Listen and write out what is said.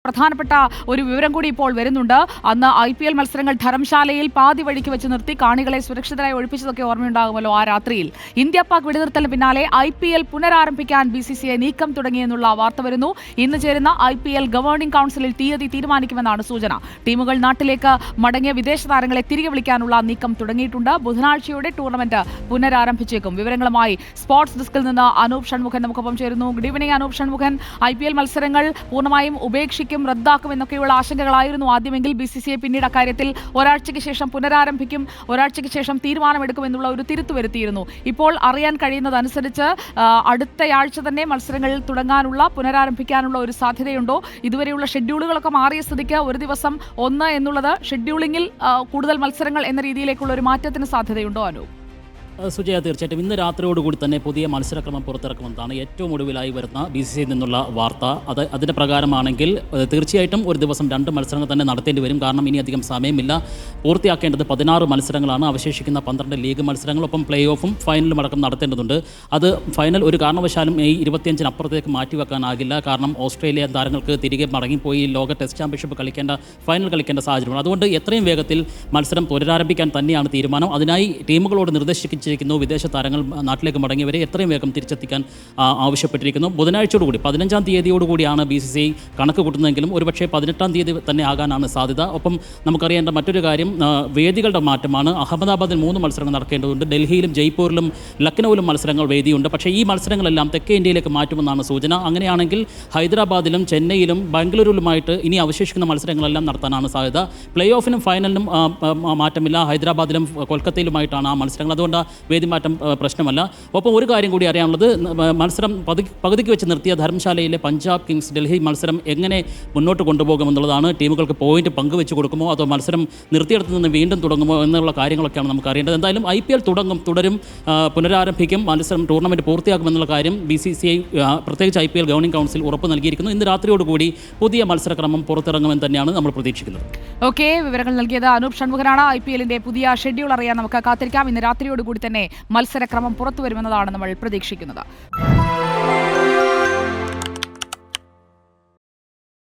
പ്രധാനപ്പെട്ട ഒരു വിവരം കൂടി ഇപ്പോൾ വരുന്നുണ്ട്. അന്ന് IPL മത്സരങ്ങൾ ധർമ്മശാലയിൽ പാതി വഴിക്ക് വെച്ച് നിർത്തി കാണികളെ സുരക്ഷിതരായി ഒഴിപ്പിച്ചതൊക്കെ ഓർമ്മയുണ്ടാകുമല്ലോ ആ രാത്രിയിൽ. ഇന്ത്യ പാക് വെടിനിർത്തലിന് പിന്നാലെ IPL പുനരാരംഭിക്കാൻ BCCI നീക്കം തുടങ്ങിയെന്നുള്ള വാർത്ത വരുന്നു. ഇന്ന് ചേരുന്ന IPL ഗവേണിംഗ് കൗൺസിലിൽ തീയതി തീരുമാനിക്കുമെന്നാണ് സൂചന. ടീമുകൾ നാട്ടിലേക്ക് മടങ്ങിയ വിദേശ താരങ്ങളെ തിരികെ വിളിക്കാനുള്ള നീക്കം തുടങ്ങിയിട്ടുണ്ട്. ബുധനാഴ്ചയോടെ ടൂർണമെന്റ് പുനരാരംഭിച്ചേക്കും. വിവരങ്ങളുമായി സ്പോർട്സ് ഡെസ്കിൽ നിന്ന് അനൂപ് ഷൺമുഖൻ നമുക്കൊപ്പം ചേരുന്നു. Good evening Anoop Shanmughan. IPL മത്സരങ്ങൾ പൂർണ്ണമായും റദ്ദാക്കും എന്നൊക്കെയുള്ള ആശങ്കകളായിരുന്നു ആദ്യമെങ്കിൽ BCCI പിന്നീട് അക്കാര്യത്തിൽ ഒരാഴ്ചയ്ക്ക് ശേഷം പുനരാരംഭിക്കും, ഒരാഴ്ചയ്ക്ക് ശേഷം തീരുമാനമെടുക്കുമെന്നുള്ള ഒരു തിരുത്തു വരുത്തിയിരുന്നു. ഇപ്പോൾ അറിയാൻ കഴിയുന്നതനുസരിച്ച് അടുത്തയാഴ്ച തന്നെ മത്സരങ്ങൾ തുടങ്ങാനുള്ള പുനരാരംഭിക്കാനുള്ള ഒരു സാധ്യതയുണ്ടോ? ഇതുവരെയുള്ള ഷെഡ്യൂളുകളൊക്കെ മാറിയ സ്ഥിതിക്ക് ഒരു ദിവസം 1 എന്നുള്ളത് ഷെഡ്യൂളിംഗിൽ കൂടുതൽ മത്സരങ്ങൾ എന്ന രീതിയിലേക്കുള്ള ഒരു മാറ്റത്തിന് സാധ്യതയുണ്ടോ അനു? സുജയ, തീർച്ചയായിട്ടും ഇന്ന് രാത്രിയോടുകൂടി തന്നെ പുതിയ മത്സരക്രമം പുറത്തിറക്കുമെന്നാണ് ഏറ്റവും ഒടുവിലായി വരുന്ന BCCI നിന്നുള്ള വാർത്ത. അതിൻ്റെ പ്രകാരമാണെങ്കിൽ തീർച്ചയായിട്ടും ഒരു ദിവസം 2 മത്സരങ്ങൾ തന്നെ നടത്തേണ്ടി വരും. കാരണം ഇനി അധികം സമയമില്ല. പൂർത്തിയാക്കേണ്ടത് 16 മത്സരങ്ങളാണ്. അവശേഷിക്കുന്ന 12 ലീഗ് മത്സരങ്ങളൊപ്പം പ്ലേ ഓഫും ഫൈനലും അടക്കം നടത്തേണ്ടതുണ്ട്. അത് ഫൈനൽ ഒരു കാരണവശാലും ഈ 25-ന് അപ്പുറത്തേക്ക് മാറ്റിവെക്കാനാകില്ല. കാരണം ഓസ്ട്രേലിയ താരങ്ങൾക്ക് തിരികെ മടങ്ങിപ്പോയി ലോക ടെസ്റ്റ് ചാമ്പ്യൻഷിപ്പ് ഫൈനൽ കളിക്കേണ്ട സാഹചര്യമാണ്. അതുകൊണ്ട് എത്രയും വേഗത്തിൽ മത്സരം പുനരാരംഭിക്കാൻ തന്നെയാണ് തീരുമാനം. അതിനായി ടീമുകളോട് നിർദ്ദേശിച്ചിരിക്കുന്നു വിദേശ താരങ്ങൾ നാട്ടിലേക്ക് മടങ്ങിയവരെ എത്രയും വേഗം തിരിച്ചെത്തിക്കാൻ ആവശ്യപ്പെട്ടിരിക്കുന്നു. ബുധനാഴ്ചയോടുകൂടി 15-ാം തീയതിയോടുകൂടിയാണ് BCCI കണക്ക് കൂട്ടുന്നതെങ്കിലും ഒരുപക്ഷെ 18-ാം തീയതി തന്നെ ആകാനാണ് സാധ്യത. ഒപ്പം നമുക്കറിയേണ്ട മറ്റൊരു കാര്യം വേദികളുടെ മാറ്റമാണ്. അഹമ്മദാബാദിൽ 3 മത്സരങ്ങൾ നടക്കേണ്ടതുണ്ട്. ഡൽഹിയിലും ജയ്പൂരിലും ലക്നൌവിലും മത്സരങ്ങൾ വേദിയുണ്ട്. പക്ഷേ ഈ മത്സരങ്ങളെല്ലാം തെക്കേ ഇന്ത്യയിലേക്ക് മാറ്റുമെന്നാണ് സൂചന. അങ്ങനെയാണെങ്കിൽ ഹൈദരാബാദിലും ചെന്നൈയിലും ബാംഗ്ലൂരിലുമായിട്ട് ഇനി അവശേഷിക്കുന്ന മത്സരങ്ങളെല്ലാം നടത്താനാണ് സാധ്യത. പ്ലേ ഓഫിനും ഫൈനലിനും മാറ്റമില്ല. ഹൈദരാബാദിലും കൊൽക്കത്തയിലുമായിട്ടാണ് ആ മത്സരങ്ങൾ. അതുകൊണ്ട് വേദിമാറ്റം പ്രശ്നമല്ല. ഒപ്പം ഒരു കാര്യം കൂടി അറിയാനുള്ളത്, മത്സരം പകുതിക്ക് വെച്ച് നിർത്തിയ ധർമ്മശാലയിലെ പഞ്ചാബ് കിങ്സ് ഡൽഹി മത്സരം എങ്ങനെ മുന്നോട്ട് കൊണ്ടുപോകുമെന്നുള്ളതാണ്. ടീമുകൾക്ക് പോയിന്റ് പങ്കുവെച്ച് കൊടുക്കുമോ അതോ മത്സരം നിർത്തിയെടുത്ത് നിന്ന് വീണ്ടും തുടങ്ങുമോ എന്നുള്ള കാര്യങ്ങളൊക്കെയാണ് നമുക്ക് അറിയേണ്ടത്. എന്തായാലും IPL തുടരും, പുനരാരംഭിക്കും, മത്സരം ടൂർണമെൻറ്റ് പൂർത്തിയാക്കുമെന്നുള്ള കാര്യം BCCI പ്രത്യേകിച്ച് IPL ഗവേണിംഗ് കൗൺസിൽ ഉറപ്പ് നൽകിയിരിക്കുന്നു. ഇന്ന് രാത്രിയോടുകൂടി പുതിയ മത്സരക്രമം പുറത്തിറങ്ങുമെന്ന് തന്നെയാണ് നമ്മൾ പ്രതീക്ഷിക്കുന്നത്. ഓക്കെ, വിവരങ്ങൾ നൽകിയത് അനൂപ് ഷൺമുഖനാണ്. IPLന്റെ പുതിയ ഷെഡ്യൂൾ അറിയാൻ നമുക്ക് കാത്തിരിക്കാം. ഇന്ന് രാത്രിയോടുകൂടി തന്നെ മത്സരക്രമം പുറത്തുവരുമെന്നതാണ് നമ്മൾ പ്രതീക്ഷിക്കുന്നത്.